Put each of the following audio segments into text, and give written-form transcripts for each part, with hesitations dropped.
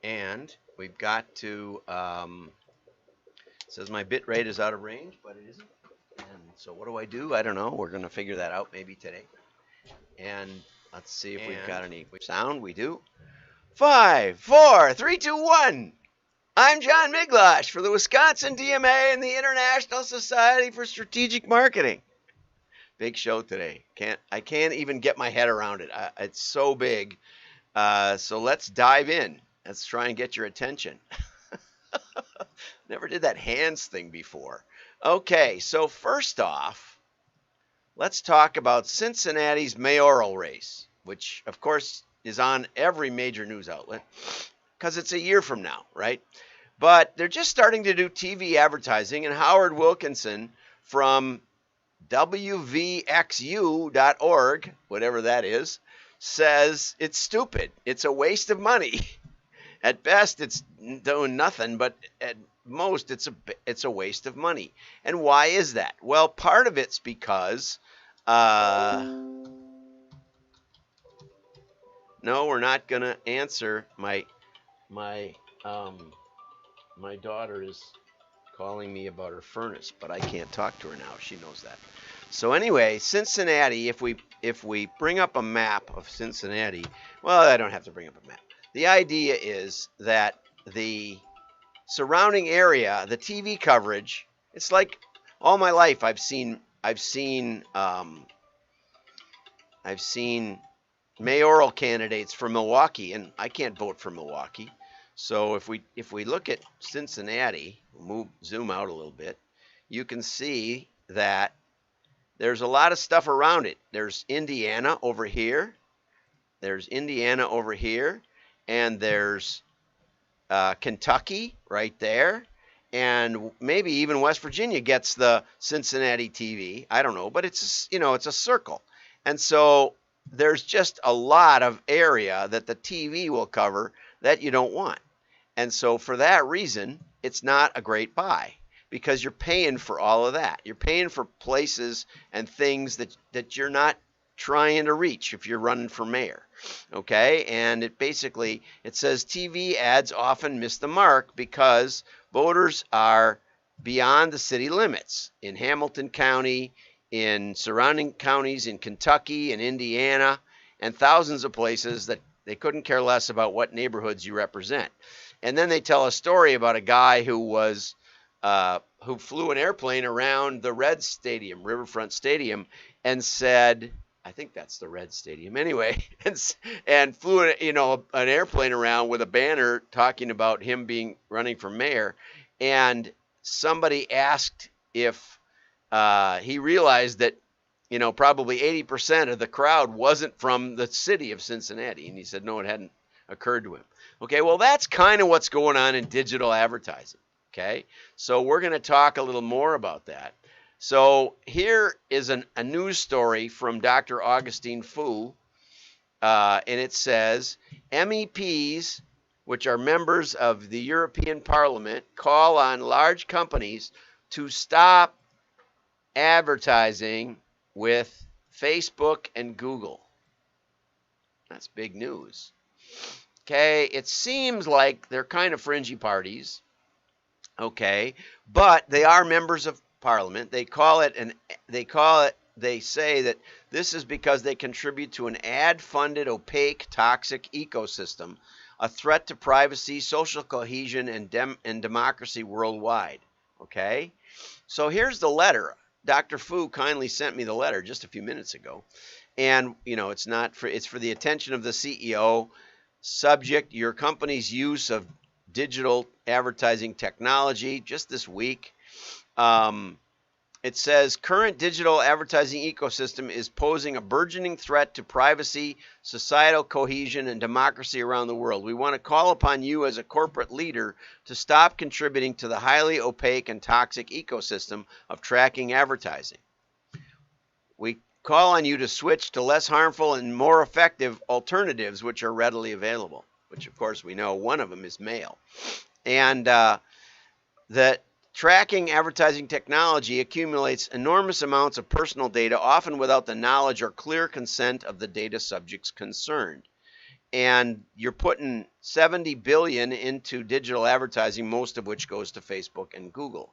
And we've got to, it says my bit rate is out of range, but it isn't. And so what do? I don't know. We're going to figure that out maybe today. And let's see if we've got any sound. We do. 5, 4, 3, 2, 1. I'm John Miglosh for the Wisconsin DMA and the International Society for Strategic Marketing. Big show today. I can't even get my head around it. It's so big. So let's dive in. Let's try and get your attention. Never did that hands thing before. Okay, so first off, let's talk about Cincinnati's mayoral race, which of course is on every major news outlet because it's a year from now, right? But they're just starting to do TV advertising, and Howard Wilkinson from WVXU.org, whatever that is, says it's stupid. It's a waste of money. At best, it's doing nothing, but at most, it's a waste of money. And why is that? Well, part of it's because no, we're not gonna answer. My daughter is calling me about her furnace, but I can't talk to her now. She knows that. So anyway, Cincinnati. If we bring up a map of Cincinnati, well, I don't have to bring up a map. The idea is that the surrounding area, the TV coverage, it's like all my life I've seen mayoral candidates for Milwaukee, and I can't vote for Milwaukee. So if we look at Cincinnati, zoom out a little bit, you can see that there's a lot of stuff around it. There's Indiana over here. And there's Kentucky right there, and maybe even West Virginia gets the Cincinnati TV. I don't know, but it's a circle, and so there's just a lot of area that the TV will cover that you don't want, and so for that reason, it's not a great buy because you're paying for all of that. You're paying for places and things that you're not trying to reach if you're running for mayor. Okay, and it says TV ads often miss the mark because voters are beyond the city limits in Hamilton County, in surrounding counties in Kentucky and Indiana, and thousands of places that they couldn't care less about what neighborhoods you represent. And then they tell a story about a guy who flew an airplane around the Red Stadium, Riverfront Stadium, and said, I think that's the Red Stadium anyway, and flew an airplane around with a banner talking about him running for mayor, and somebody asked if he realized that probably 80% of the crowd wasn't from the city of Cincinnati, and he said no, it hadn't occurred to him. Okay, well that's kind of what's going on in digital advertising. Okay, so we're going to talk a little more about that. So here is a news story from Dr. Augustine Fu, and it says, MEPs, which are members of the European Parliament, call on large companies to stop advertising with Facebook and Google. That's big news. Okay, it seems like they're kind of fringy parties, okay, but they are members of Parliament. They say that this is because they contribute to an ad-funded, opaque, toxic ecosystem, a threat to privacy, social cohesion, and democracy worldwide. Okay? So here's the letter. Dr. Fu kindly sent me the letter just a few minutes ago. And, it's for the attention of the CEO. Subject, your company's use of digital advertising technology just this week. It says current digital advertising ecosystem is posing a burgeoning threat to privacy, societal cohesion, and democracy around the world. We want to call upon you as a corporate leader to stop contributing to the highly opaque and toxic ecosystem of tracking advertising. We call on you to switch to less harmful and more effective alternatives which are readily available, which of course we know one of them is mail. And that tracking advertising technology accumulates enormous amounts of personal data, often without the knowledge or clear consent of the data subjects concerned. and you're putting 70 billion into digital advertising, most of which goes to Facebook and Google.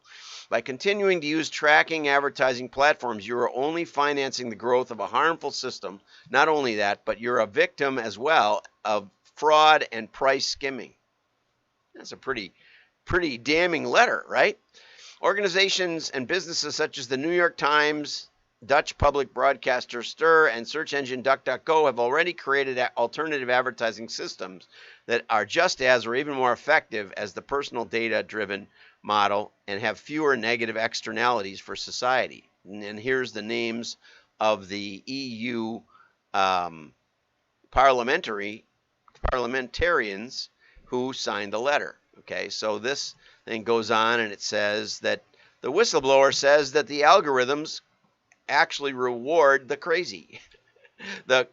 By continuing to use tracking advertising platforms, you are only financing the growth of a harmful system. Not only that, but you're a victim as well of fraud and price skimming. That's a pretty damning letter, right? Organizations and businesses such as the New York Times, Dutch public broadcaster Stir, and search engine DuckDuckGo have already created alternative advertising systems that are just as or even more effective as the personal data-driven model and have fewer negative externalities for society. And here's the names of the EU parliamentarians who signed the letter. Okay, so this thing goes on and it says that the whistleblower says that the algorithms actually reward the crazy, the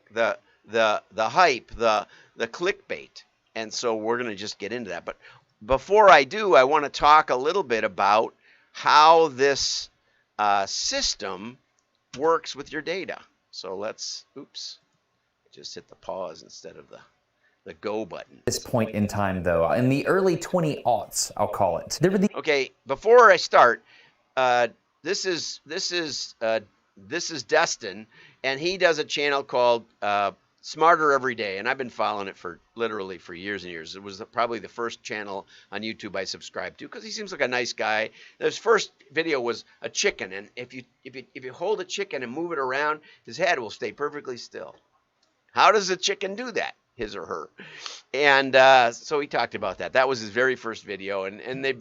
hype, the clickbait. And so we're going to just get into that. But before I do, I want to talk a little bit about how this system works with your data. So let's, just hit the pause instead of the go button. This point in time, though, in the early 20-aughts, I'll call it. There were Okay, before I start, this is Destin, and he does a channel called Smarter Every Day, and I've been following it for literally for years and years. It was probably the first channel on YouTube I subscribed to because he seems like a nice guy. His first video was a chicken, and if you hold a chicken and move it around, his head will stay perfectly still. How does a chicken do that? His or her. And so he talked about that. That was his very first video. And they,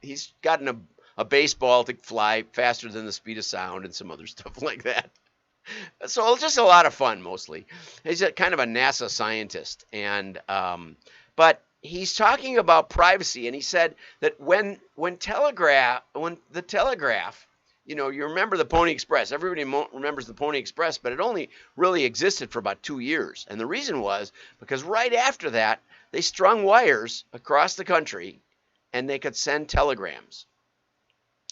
he's gotten a baseball to fly faster than the speed of sound and some other stuff like that. So just a lot of fun, mostly. He's kind of a NASA scientist. And but he's talking about privacy. And he said that when the telegraph, you remember the Pony Express. Everybody remembers the Pony Express, but it only really existed for about 2 years. And the reason was because right after that, they strung wires across the country and they could send telegrams.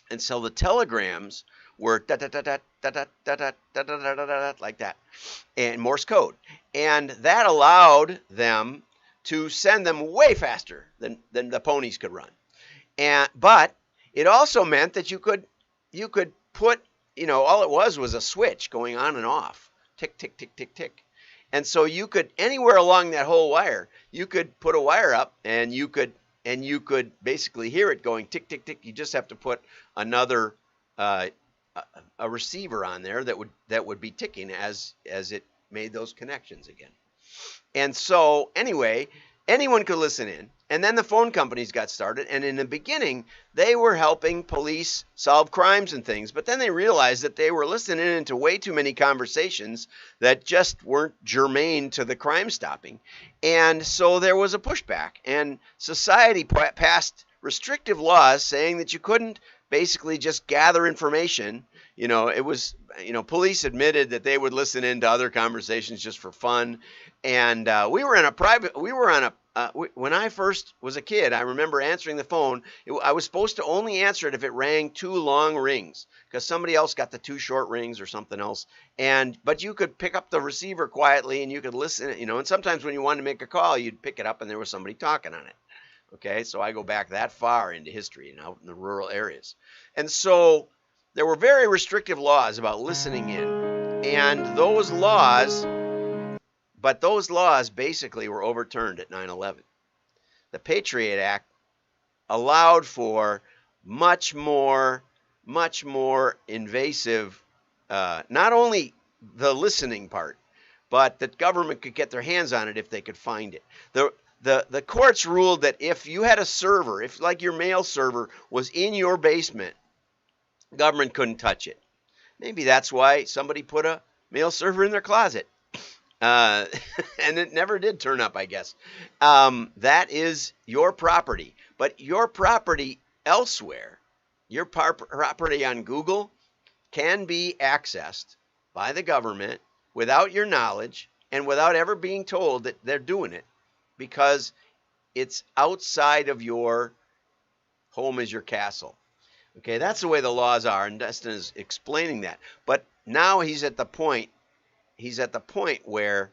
And so the telegrams were like that, and Morse code. And that allowed them to send them way faster than the ponies could run. But it also meant that you could put, all it was a switch going on and off, tick, tick, tick, tick, tick. And so you could, anywhere along that whole wire, you could put a wire up and you could basically hear it going tick, tick, tick. You just have to put another, a receiver on there that would be ticking as it made those connections again. And so anyway, anyone could listen in. And then the phone companies got started. And in the beginning, they were helping police solve crimes and things. But then they realized that they were listening into way too many conversations that just weren't germane to the crime stopping. And so there was a pushback. And society passed restrictive laws saying that you couldn't basically just gather information. It was, police admitted that they would listen into other conversations just for fun. And when I first was a kid, I remember answering the phone. I was supposed to only answer it if it rang 2 long rings because somebody else got the 2 short rings or something else. But you could pick up the receiver quietly and you could listen, and sometimes when you wanted to make a call, you'd pick it up and there was somebody talking on it. Okay, so I go back that far into history and out in the rural areas. And so there were very restrictive laws about listening in. And those laws basically were overturned at 9/11. The Patriot Act allowed for much more invasive, not only the listening part, but that government could get their hands on it if they could find it. The courts ruled that if you had a server, if like your mail server was in your basement, government couldn't touch it. Maybe that's why somebody put a mail server in their closet. And it never did turn up, I guess. That is your property. But your property elsewhere, your property on Google, can be accessed by the government without your knowledge and without ever being told that they're doing it, because it's outside of your home is your castle. Okay, that's the way the laws are, and Destin is explaining that. But now he's at the point where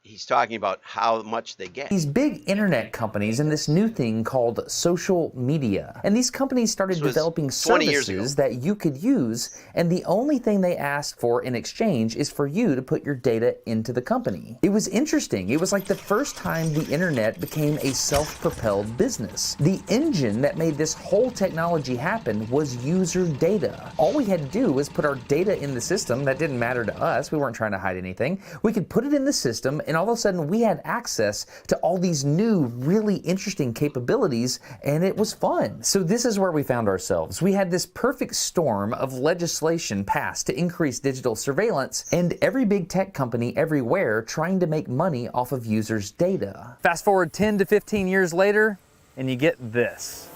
he's talking about how much they get. These big internet companies and this new thing called social media. And these companies started This was developing 20 years ago. services that you could use, and the only thing they asked for in exchange is for you to put your data into the company. It was interesting. It was like the first time the internet became a self-propelled business. The engine that made this whole technology happen was user data. All we had to do was put our data in the system. That didn't matter to us. We weren't trying to hide anything. We could put it in the system, and all of a sudden we had access to all these new, really interesting capabilities, and it was fun. So this is where we found ourselves. We had this perfect storm of legislation passed to increase digital surveillance, and every big tech company everywhere trying to make money off of users' data. Fast forward 10 to 15 years later, and you get this.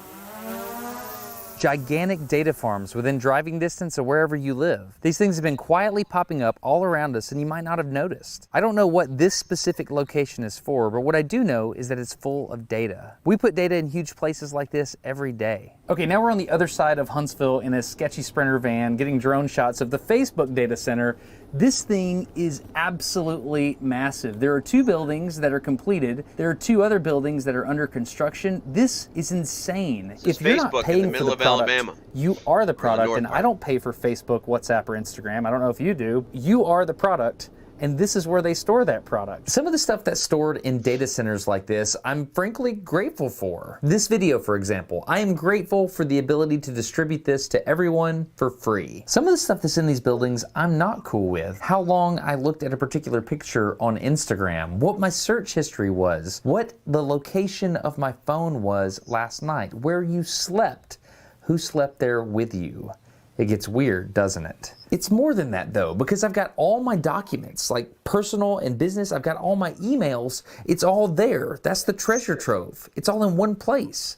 Gigantic data farms within driving distance of wherever you live. These things have been quietly popping up all around us, and you might not have noticed. I don't know what this specific location is for, but what I do know is that it's full of data. We put data in huge places like this every day. Okay, now we're on the other side of Huntsville in a sketchy Sprinter van, getting drone shots of the Facebook data center. This thing is absolutely massive. There are 2 buildings that are completed. There are 2 other buildings that are under construction. This is insane. If you're not paying for the product, Alabama. You are the product, and part. I don't pay for Facebook, WhatsApp, or Instagram. I don't know if you do. You are the product, and this is where they store that product. Some of the stuff that's stored in data centers like this, I'm frankly grateful for. This video, for example, I am grateful for the ability to distribute this to everyone for free. Some of the stuff that's in these buildings, I'm not cool with. How long I looked at a particular picture on Instagram, what my search history was, what the location of my phone was last night, where you slept, who slept there with you. It gets weird, doesn't it? It's more than that though, because I've got all my documents, like personal and business. I've got all my emails. It's all there. That's the treasure trove. It's all in one place.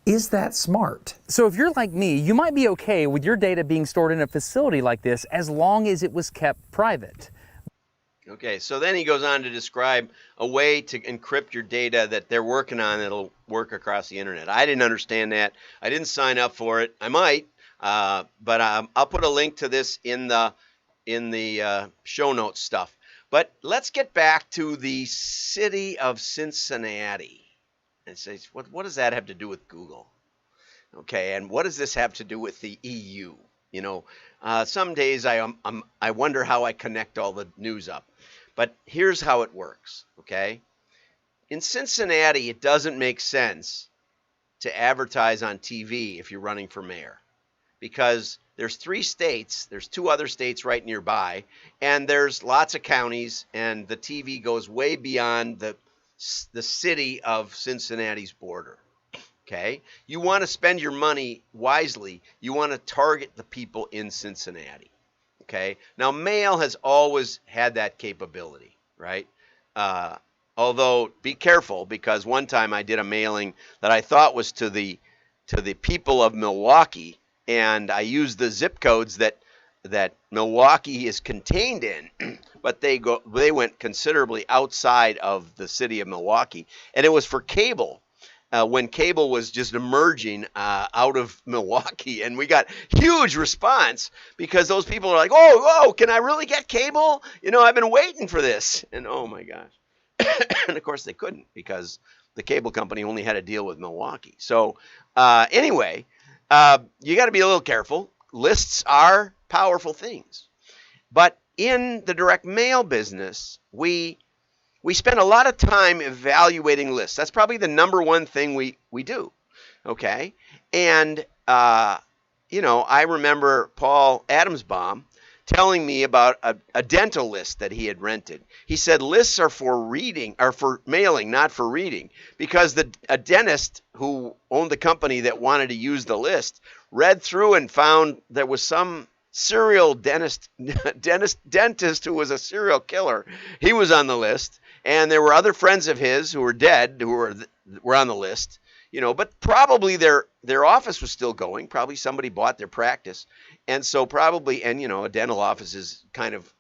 Is that smart? So if you're like me, you might be okay with your data being stored in a facility like this as long as it was kept private. Okay, so then he goes on to describe a way to encrypt your data that they're working on that'll work across the internet. I didn't understand that. I didn't sign up for it. I might, but I'll put a link to this in the show notes stuff. But let's get back to the city of Cincinnati and say, what does that have to do with Google? Okay, and what does this have to do with the EU? You know, some days I wonder how I connect all the news up. But here's how it works, okay? In Cincinnati, it doesn't make sense to advertise on TV if you're running for mayor, because there's 3 states, there's 2 other states right nearby, and there's lots of counties, and the TV goes way beyond the city of Cincinnati's border. Okay, you want to spend your money wisely. You want to target the people in Cincinnati. Okay, now mail has always had that capability, right? Although be careful, because one time I did a mailing that I thought was to the people of Milwaukee, and I used the zip codes that Milwaukee is contained in, but they went considerably outside of the city of Milwaukee, and it was for cable. When cable was just emerging out of Milwaukee, and we got huge response because those people are like, oh, can I really get cable? You know, I've been waiting for this. And oh my gosh. And of course they couldn't, because the cable company only had to deal with Milwaukee. So anyway, you got to be a little careful. Lists are powerful things. But in the direct mail business, we spend a lot of time evaluating lists. That's probably the number one thing we do, okay? And, you know, I remember Paul Adamsbaum telling me about a dental list that he had rented. He said lists are for reading, or for mailing, not for reading, because a dentist who owned the company that wanted to use the list read through and found there was some serial dentist who was a serial killer. He was on the list. And there were other friends of his who were dead who were on the list, you know, but probably their office was still going. Probably somebody bought their practice. And so probably, and, you know, a dental office is kind of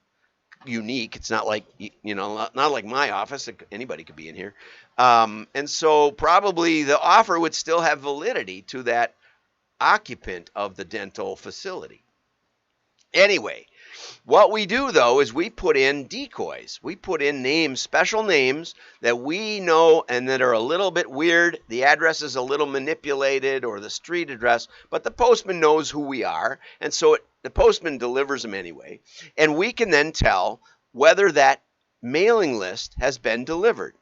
unique. It's not like, you know, not like my office. Anybody could be in here. And so probably the offer would still have validity to that occupant of the dental facility. Anyway, What we do, though, is we put in decoys. We put in names, special names that we know and that are a little bit weird. The address is a little manipulated, or the street address, but the postman knows who we are, and so the postman delivers them anyway. And we can then tell whether that mailing list has been delivered.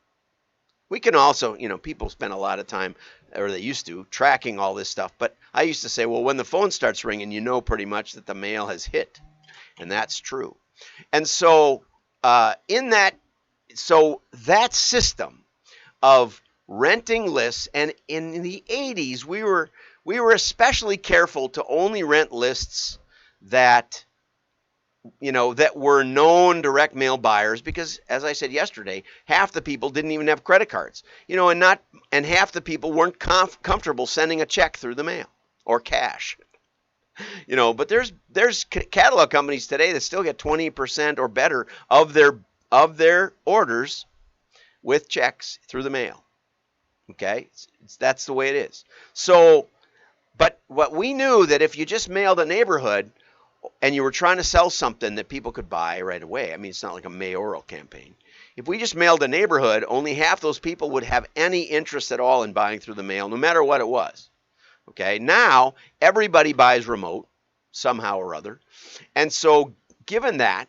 We can also, people spend a lot of time, or they used to, tracking all this stuff. But I used to say, well, when the phone starts ringing, you know pretty much that the mail has hit. And that's true. And so that system of renting lists, and in the 80s, we were especially careful to only rent lists that were known direct mail buyers, because, as I said yesterday, half the people didn't even have credit cards, and half the people weren't comfortable sending a check through the mail or cash. But there's catalog companies today that still get 20% or better of their orders with checks through the mail. Okay, that's the way it is. So, but what we knew, that if you just mailed a neighborhood and you were trying to sell something that people could buy right away, I mean, it's not like a mayoral campaign. If we just mailed a neighborhood, only half those people would have any interest at all in buying through the mail, no matter what it was. Okay, now everybody buys remote somehow or other. And so given that,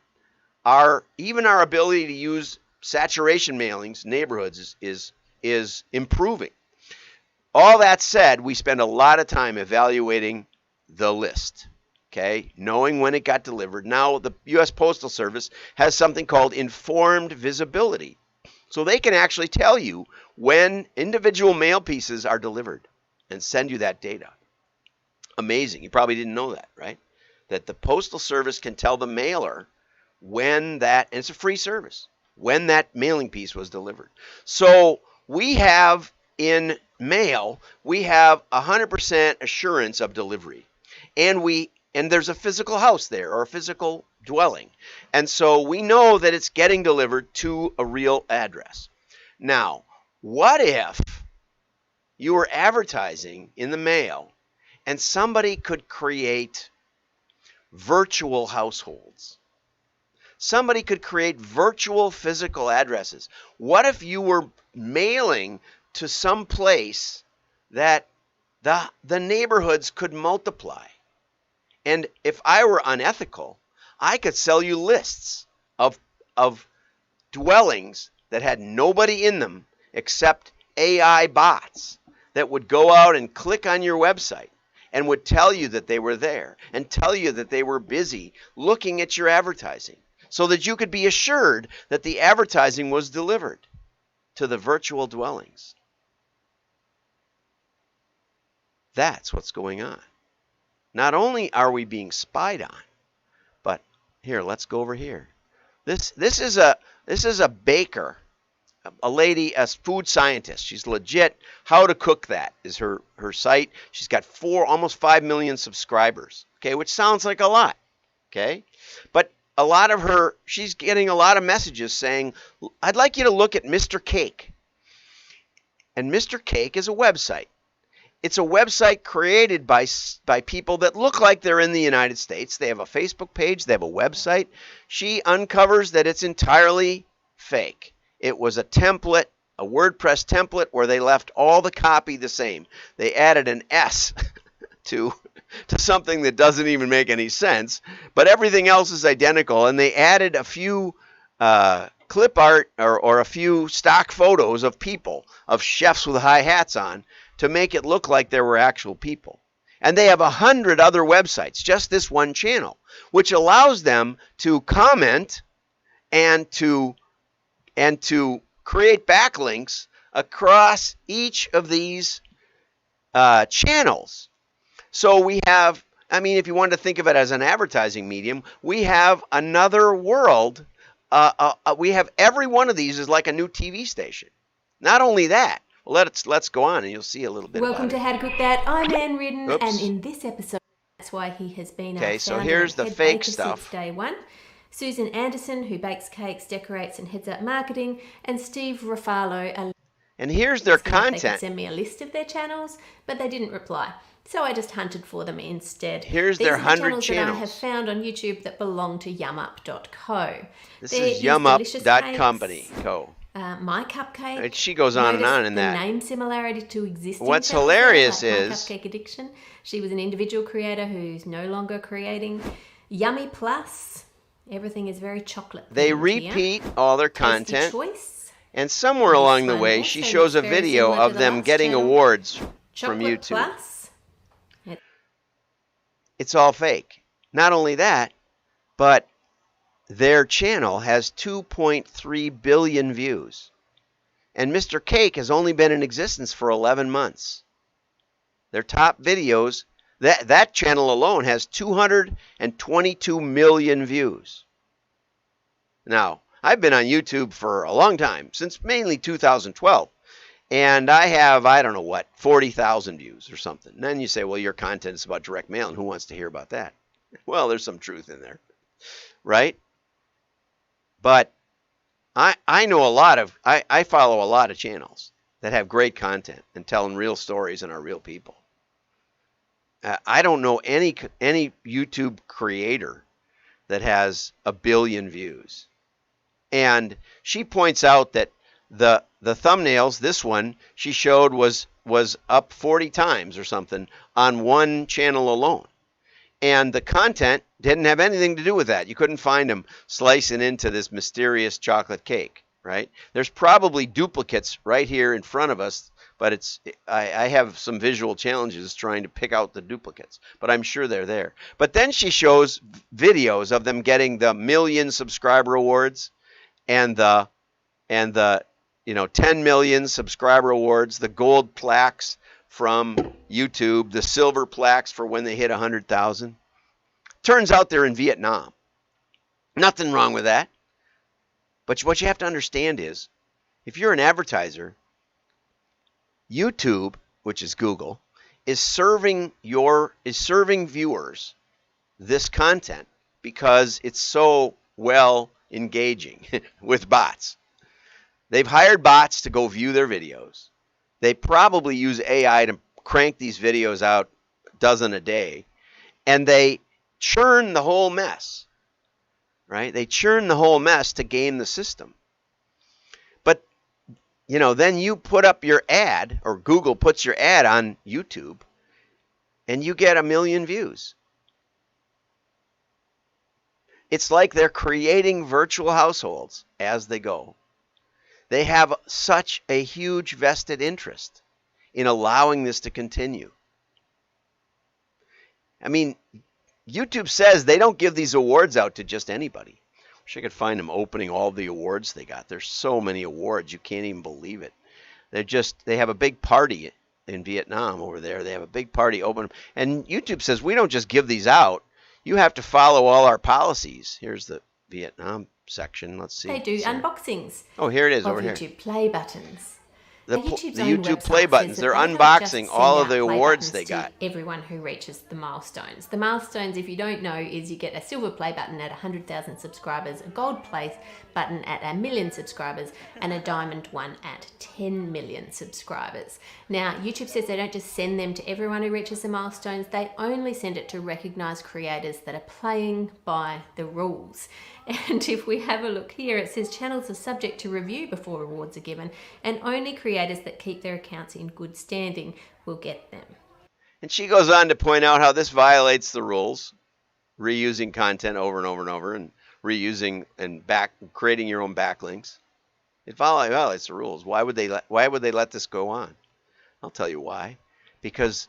even our ability to use saturation mailings, neighborhoods, is improving. All that said, we spend a lot of time evaluating the list, okay, knowing when it got delivered. Now the U.S. Postal Service has something called informed visibility. So they can actually tell you when individual mail pieces are delivered and send you that data. Amazing. You probably didn't know that, right? That the Postal Service can tell the mailer when and it's a free service, when that mailing piece was delivered. So we have in mail, we have 100% assurance of delivery. And there's a physical house there, or a physical dwelling. And so we know that it's getting delivered to a real address. Now, what if you were advertising in the mail and somebody could create virtual households? Somebody could create virtual physical addresses. What if you were mailing to some place that the neighborhoods could multiply? And if I were unethical, I could sell you lists of dwellings that had nobody in them except AI bots that would go out and click on your website and would tell you that they were there and tell you that they were busy looking at your advertising, so that you could be assured that the advertising was delivered to the virtual dwellings. That's what's going on. Not only are we being spied on, but here, let's go over here. This is a baker, a lady, a food scientist. She's legit. How to Cook That is her site. She's got almost 5 million subscribers. Okay, which sounds like a lot. Okay, but she's getting a lot of messages saying, I'd like you to look at Mr. Cake. And Mr. Cake is a website. It's a website created by people that look like they're in the United States. They have a Facebook page. They have a website. She uncovers that it's entirely fake. It was a template, a WordPress template, where they left all the copy the same. They added an S to something that doesn't even make any sense, but everything else is identical. And they added a few clip art or a few stock photos of people, of chefs with high hats on, to make it look like there were actual people. And they have 100 other websites, just this one channel, which allows them to comment and to create backlinks across each of these channels. So we have, if you wanted to think of it as an advertising medium, we have another world. We have every one of these is like a new TV station. Not only that, let's go on and you'll see a little bit. Welcome to How to Cook That. I'm Anne Ridden, Oops. and in this episode, that's why he has been Okay, our so founder here's and the head fake baker stuff. since day one. Susan Anderson, who bakes cakes, decorates, and heads up marketing, and Steve Ruffalo. And here's their asking if they could content. send me a list of their channels, but they didn't reply. So I just hunted for them instead. Here's These their are the 100 channels that I have channels. found on YouTube that belong to yumup.co. This They is use delicious yumup.company. cakes, Co. My Cupcake. She goes on and Notice on in the that. name similarity to existing What's channels hilarious like My is- Cupcake Addiction. She was an individual creator who's no longer creating. Yummy Plus. Everything is very chocolate. They themed here. repeat all their Tasty content. Choice. And somewhere This along the one way, also she shows a looks very video similar to of the them last getting channel. awards from Chocolate YouTube. Plus. It's all fake. Not only that, but their channel has 2.3 billion views. And Mr. Cake has only been in existence for 11 months. Their top videos, that channel alone has 222 million views. Now, I've been on YouTube for a long time, since mainly 2012. And I have, I don't know what, 40,000 views or something. And then you say, well, your content is about direct mail, and who wants to hear about that? Well, there's some truth in there, right? But I know a lot of, I follow a lot of channels that have great content and telling real stories and are real people. I don't know any YouTube creator that has 1 billion views. And she points out that the thumbnails, this one she showed was up 40 times or something on one channel alone. And the content didn't have anything to do with that. You couldn't find them slicing into this mysterious chocolate cake, right? There's probably duplicates right here in front of us, but I have some visual challenges trying to pick out the duplicates, but I'm sure they're there. But then she shows videos of them getting the 1 million subscriber awards and the 10 million subscriber awards, the gold plaques from YouTube, the silver plaques for when they hit 100,000. Turns out they're in Vietnam. Nothing wrong with that. But what you have to understand is, if you're an advertiser, YouTube, which is Google, is serving viewers this content because it's so well engaging with bots. They've hired bots to go view their videos. They probably use AI to crank these videos out a dozen a day, and they churn the whole mess, right? They churn the whole mess to game the system. But, then you put up your ad, or Google puts your ad on YouTube, and you get 1 million views. It's like they're creating virtual households as they go. They have such a huge vested interest in allowing this to continue. I mean, YouTube says they don't give these awards out to just anybody. Wish I could find them opening all the awards they got. There's so many awards, you can't even believe it. They have a big party in Vietnam over there. They have a big party open. And YouTube says, we don't just give these out. You have to follow all our policies. Here's the Vietnam section. Let's see. They do unboxings. Oh, here it is of over here. YouTube play buttons. The Now, YouTube's the own YouTube website play says buttons. that They're they can't unboxing just send all of out the play awards buttons they got. to everyone who reaches the milestones. The milestones, if you don't know, is you get a silver play button at 100,000 subscribers, a gold play button at 1 million subscribers, and a diamond one at 10 million subscribers. Now, YouTube says they don't just send them to everyone who reaches the milestones, they only send it to recognized creators that are playing by the rules. And if we have a look here, it says channels are subject to review before awards are given, and only creators that keep their accounts in good standing will get them. And she goes on to point out how this violates the rules, reusing content over and over and over, and reusing and creating your own backlinks. It violates the rules. Why would they let this go on? I'll tell you why. Because,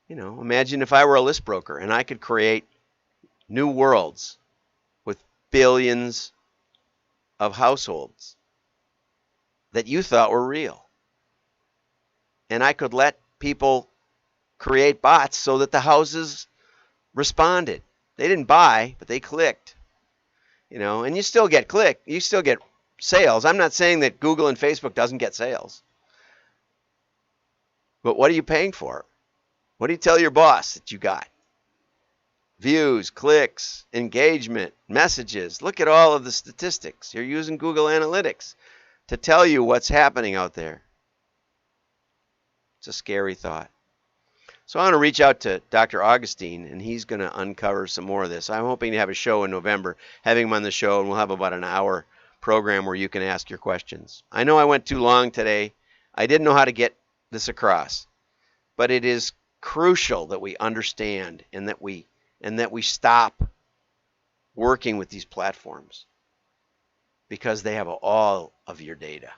imagine if I were a list broker and I could create new worlds with billions of households that you thought were real. And I could let people create bots so that the houses responded. They didn't buy, but they clicked. And you still get you still get sales. I'm not saying that Google and Facebook doesn't get sales. But what are you paying for? What do you tell your boss that you got? Views, clicks, engagement, messages. Look at all of the statistics. You're using Google Analytics to tell you what's happening out there. It's a scary thought. So I want to reach out to Dr. Augustine, and he's going to uncover some more of this. I'm hoping to have a show in November, having him on the show, and we'll have about an hour program where you can ask your questions. I know I went too long today. I didn't know how to get this across, but it is crucial that we understand and that we stop working with these platforms because they have all of your data,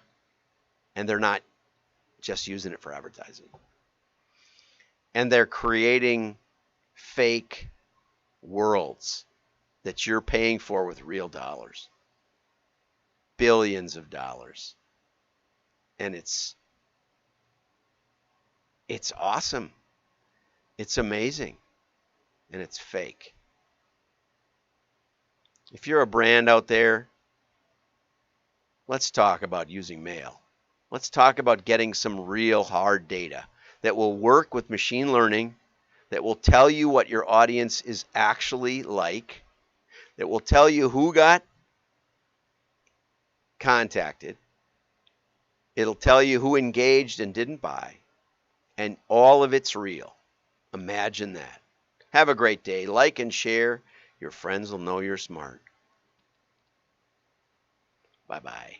and they're not just using it for advertising. And they're creating fake worlds that you're paying for with real dollars. Billions of dollars. And it's awesome. It's amazing. And it's fake. If you're a brand out there, let's talk about using mail. Let's talk about getting some real hard data that will work with machine learning, that will tell you what your audience is actually like, that will tell you who got contacted. It'll tell you who engaged and didn't buy, and all of it's real. Imagine that. Have a great day. Like and share. Your friends will know you're smart. Bye-bye.